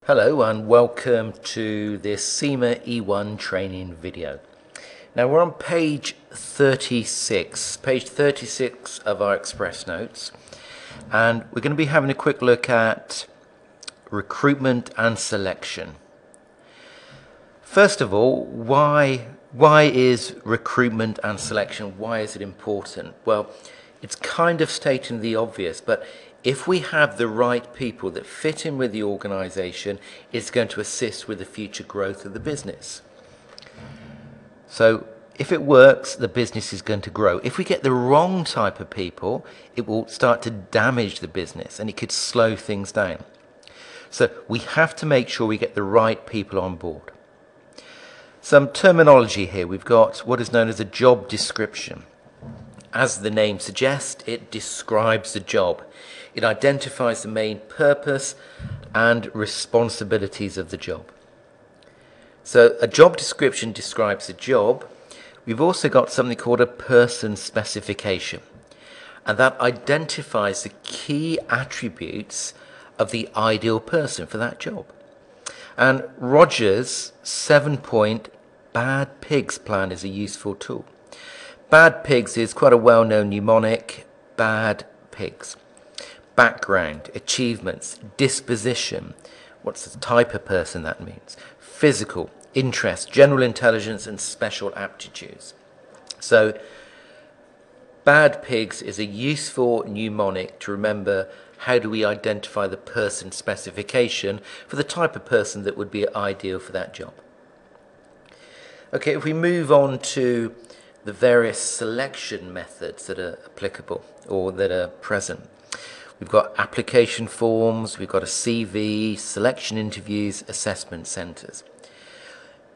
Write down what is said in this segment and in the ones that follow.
Hello and welcome to this CIMA E1 training video. Now we're on page 36 of our Express Notes, and we're going to be having a quick look at recruitment and selection. First of all, why is recruitment and selection, why is it important? Well, it's kind of stating the obvious, but if we have the right people that fit in with the organisation, it's going to assist with the future growth of the business. So if it works, the business is going to grow. If we get the wrong type of people, it will start to damage the business and it could slow things down. So we have to make sure we get the right people on board. Some terminology here. We've got what is known as a job description. As the name suggests, it describes the job. It identifies the main purpose and responsibilities of the job. So a job description describes the job. We've also got something called a person specification, and that identifies the key attributes of the ideal person for that job. And Rogers' 7-point Bad Pigs plan is a useful tool. Bad Pigs is quite a well-known mnemonic. Bad Pigs. Background, achievements, disposition. What's the type of person that means? Physical, interest, general intelligence, and special aptitudes. So, Bad Pigs is a useful mnemonic to remember how do we identify the person specification for the type of person that would be ideal for that job. Okay, if we move on to the various selection methods that are applicable or that are present. We've got application forms, we've got a CV, selection interviews, assessment centres.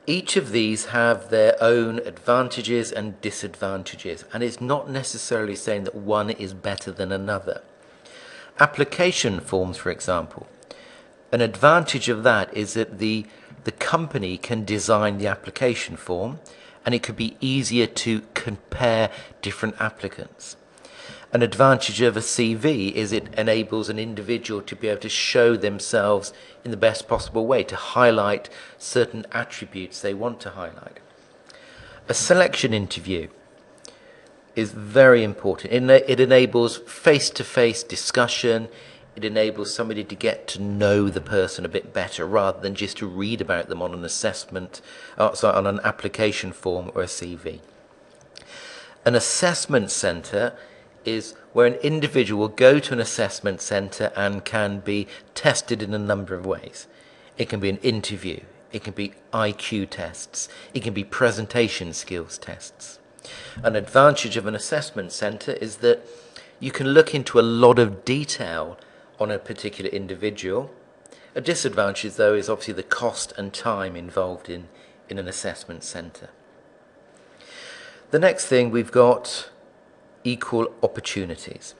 Each of these have their own advantages and disadvantages, and it's not necessarily saying that one is better than another. Application forms, for example, an advantage of that is that the company can design the application form, and it could be easier to compare different applicants. An advantage of a CV is it enables an individual to be able to show themselves in the best possible way, to highlight certain attributes they want to highlight. A selection interview is very important. It enables face-to-face discussion. It enables somebody to get to know the person a bit better rather than just to read about them on an on an application form or a CV. An assessment centre is where an individual will go to an assessment centre and can be tested in a number of ways. It can be an interview, it can be IQ tests, it can be presentation skills tests. An advantage of an assessment centre is that you can look into a lot of detail on a particular individual. A disadvantage, though, is obviously the cost and time involved in an assessment centre. The next thing we've got equal opportunities.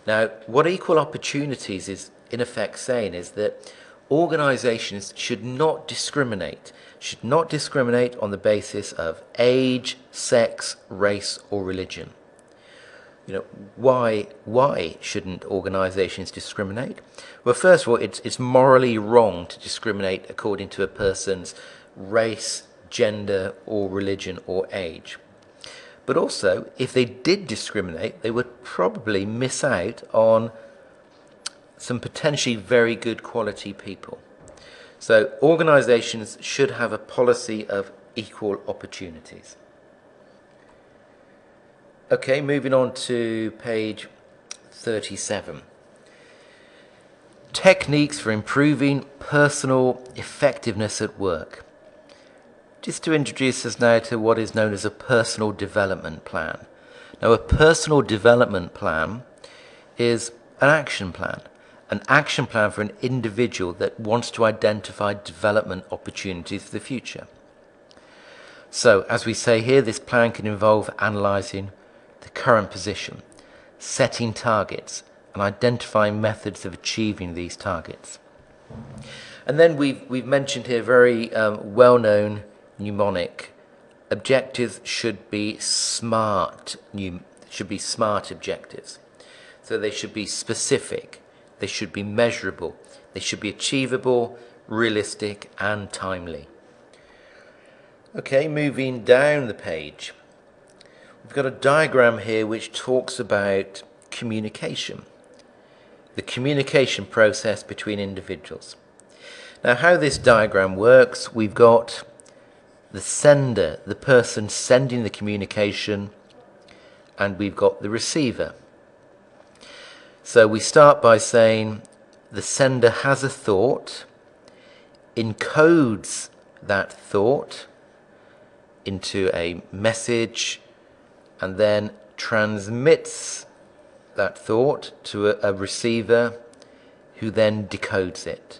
Now, what equal opportunities is in effect saying is that organisations should not discriminate on the basis of age, sex, race or religion. You know, why shouldn't organisations discriminate? Well, first of all, it's morally wrong to discriminate according to a person's race, gender or religion or age. But also, if they did discriminate, they would probably miss out on some potentially very good quality people. So organisations should have a policy of equal opportunities. Okay, moving on to page 37. Techniques for improving personal effectiveness at work. Just to introduce us now to what is known as a personal development plan. Now, a personal development plan is an action plan for an individual that wants to identify development opportunities for the future. So, as we say here, this plan can involve analysing the current position, setting targets, and identifying methods of achieving these targets. And then we've mentioned here very well-known mnemonic. Objectives should be smart objectives. So they should be specific, they should be measurable, they should be achievable, realistic and timely. Okay, moving down the page. We've got a diagram here which talks about communication, the communication process between individuals. Now, how this diagram works, we've got the sender, the person sending the communication, and we've got the receiver. So we start by saying the sender has a thought, encodes that thought into a message, and then transmits that thought to a receiver who then decodes it.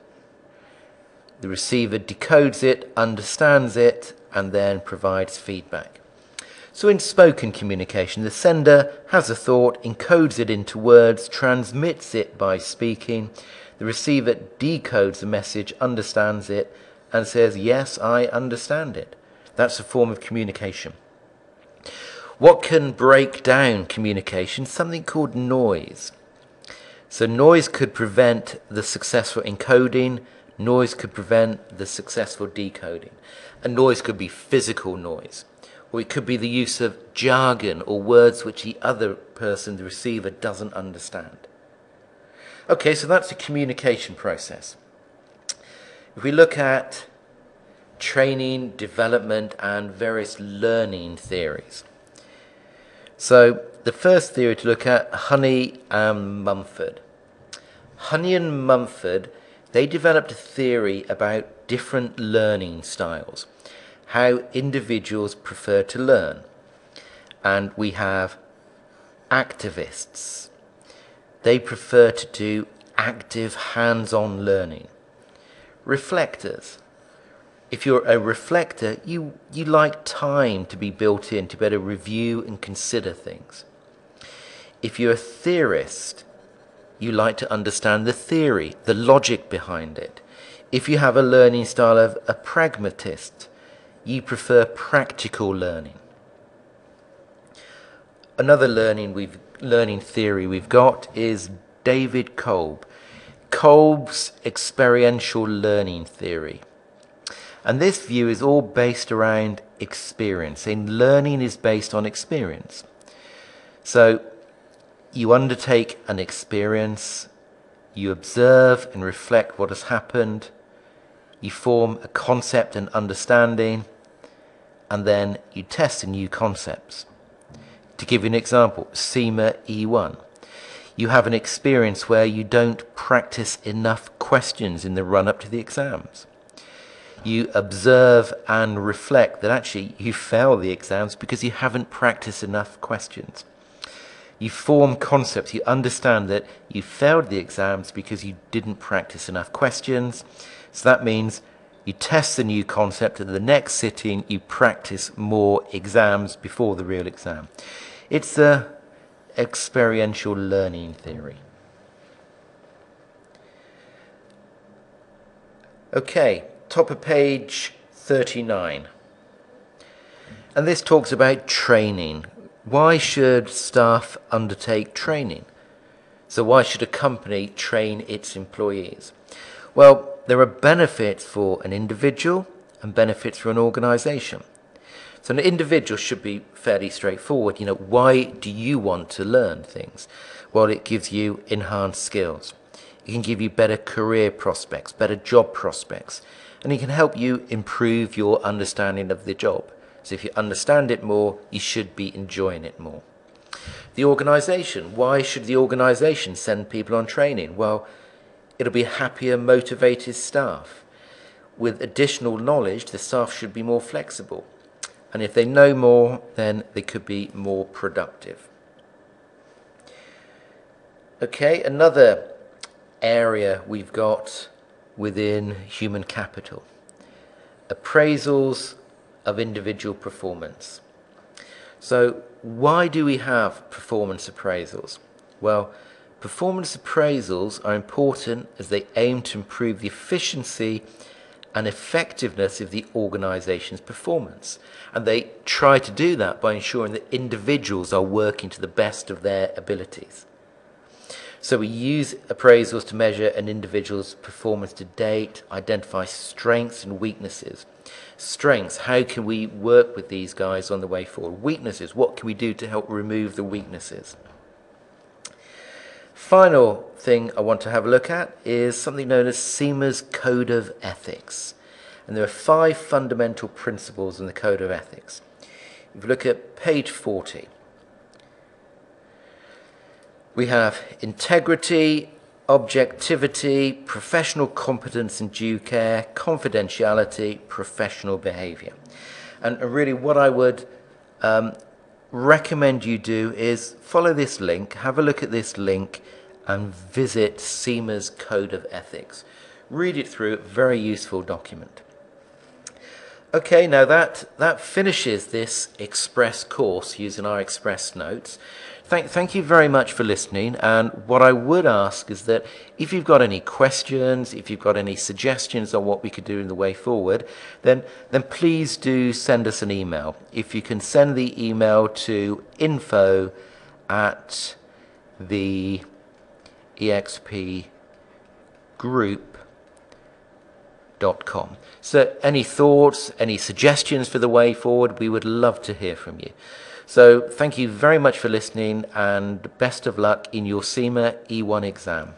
The receiver decodes it, understands it, and then provides feedback. So in spoken communication, the sender has a thought, encodes it into words, transmits it by speaking. The receiver decodes the message, understands it, and says, yes, I understand it. That's a form of communication. What can break down communication? Something called noise. So noise could prevent the successful encoding. Noise could prevent the successful decoding. And noise could be physical noise, or it could be the use of jargon or words which the other person, the receiver, doesn't understand. Okay, so that's the communication process. If we look at training, development, and various learning theories. So the first theory to look at, Honey and Mumford. Honey and Mumford, they developed a theory about different learning styles, how individuals prefer to learn. And we have activists. They prefer to do active hands-on learning. Reflectors. If you're a reflector, you like time to be built in to better review and consider things. If you're a theorist, you like to understand the theory, the logic behind it. If you have a learning style of a pragmatist, you prefer practical learning. Another learning theory we've got is David Kolb. Kolb's experiential learning theory. And this view is all based around experience, and learning is based on experience. So you undertake an experience, you observe and reflect what has happened, you form a concept and understanding, and then you test the new concepts. To give you an example, CIMA E1. You have an experience where you don't practice enough questions in the run-up to the exams. You observe and reflect that actually you fail the exams because you haven't practiced enough questions. You form concepts, you understand that you failed the exams because you didn't practice enough questions. So that means you test the new concept, at the next sitting you practice more exams before the real exam. It's the experiential learning theory. Okay, top of page 39. And this talks about training. Why should staff undertake training? So why should a company train its employees? Well, there are benefits for an individual and benefits for an organisation. So an individual should be fairly straightforward. Why do you want to learn things? Well, it gives you enhanced skills. It can give you better career prospects, better job prospects, and it can help you improve your understanding of the job. So if you understand it more, you should be enjoying it more. The organisation. Why should the organisation send people on training? Well, it'll be happier, motivated staff. With additional knowledge, the staff should be more flexible. And if they know more, then they could be more productive. Okay, another area we've got within human capital. Appraisals of individual performance. So why do we have performance appraisals? Well, performance appraisals are important as they aim to improve the efficiency and effectiveness of the organisation's performance. And they try to do that by ensuring that individuals are working to the best of their abilities. So we use appraisals to measure an individual's performance to date, identify strengths and weaknesses. Strengths, how can we work with these guys on the way forward? Weaknesses, what can we do to help remove the weaknesses? Final thing I want to have a look at is something known as CIMA's Code of Ethics. And there are 5 fundamental principles in the Code of Ethics. If you look at page 40, we have integrity, objectivity, professional competence and due care, confidentiality, professional behaviour. And really what I would recommend you do is follow this link, have a look at this link and visit CIMA's Code of Ethics. Read it through, very useful document. Okay, now that finishes this Express course using our Express notes. Thank you very much for listening, and what I would ask is that if you've got any questions, if you've got any suggestions on what we could do in the way forward, then please do send us an email. If you can send the email to info@theexpgroup.com. So any thoughts, any suggestions for the way forward, we would love to hear from you. So thank you very much for listening and best of luck in your CIMA E1 exam.